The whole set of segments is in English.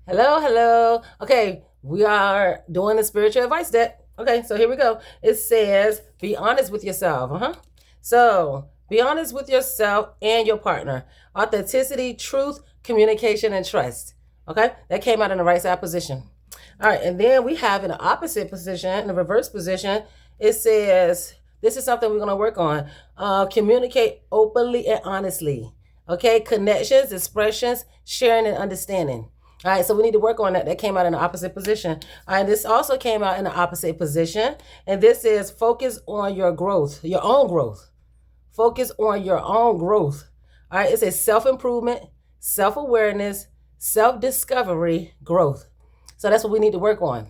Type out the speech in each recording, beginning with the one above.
Hello, hello. Okay, we are doing the spiritual advice deck. Okay, so here we go. It says, be honest with yourself. So, be honest with yourself and your partner. Authenticity, truth, communication, and trust. Okay, that came out in the right side position. All right, and then we have in the opposite position, in the reverse position, it says, this is something we're going to work on. Communicate openly and honestly. Okay, connections, expressions, sharing, and understanding. All right, so we need to work on that. That came out in the opposite position. All right, this also came out in the opposite position. And this is focus on your growth, your own growth. Focus on your own growth. All right, it says self improvement, self awareness, self discovery, growth. So that's what we need to work on.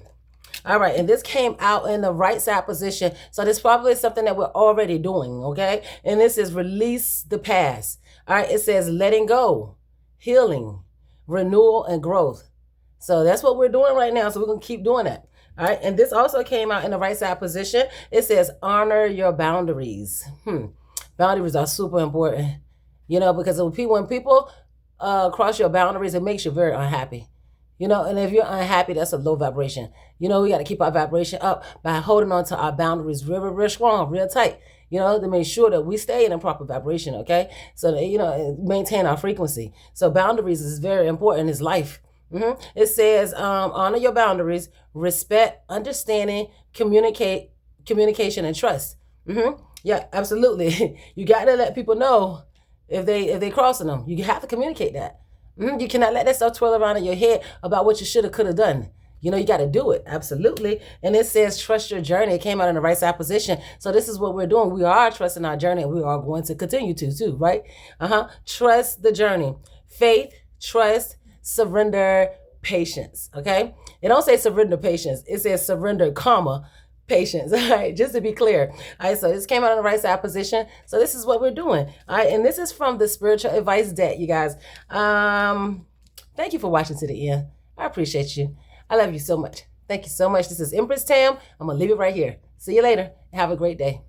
All right, and this came out in the right side position. So this probably is something that we're already doing, okay? And this is release the past. All right, it says letting go, healing, renewal, and growth. So that's what we're doing right now. So we're going to keep doing that. All right, and this also came out in the right side position. It says honor your boundaries. Boundaries are super important, because when people cross your boundaries, it makes you very unhappy. And if you're unhappy, that's a low vibration. We got to keep our vibration up by holding on to our boundaries real, real strong, real tight, to make sure that we stay in a proper vibration, okay? So that, maintain our frequency. So boundaries is very important in life. It says, honor your boundaries, respect, understanding, communication, and trust. Yeah, absolutely. You got to let people know if they crossing them. You have to communicate that. You cannot let that stuff twirl around in your head about what you should have, could have done. You got to do it. Absolutely. And it says, trust your journey. It came out in the right side position. So this is what we're doing. We are trusting our journey, and we are going to continue to too, right? Trust the journey. Faith, trust, surrender, patience. Okay. It don't say surrender patience. It says surrender, patience. All right, just to be clear. All right, so this came out in the right side position. So this is what we're doing. All right, and this is from the spiritual advice deck, you guys. Thank you for watching to the end. I appreciate you. I love you so much. Thank you so much. This is Empress Tam. I'm gonna leave it right here. See you later. Have a great day.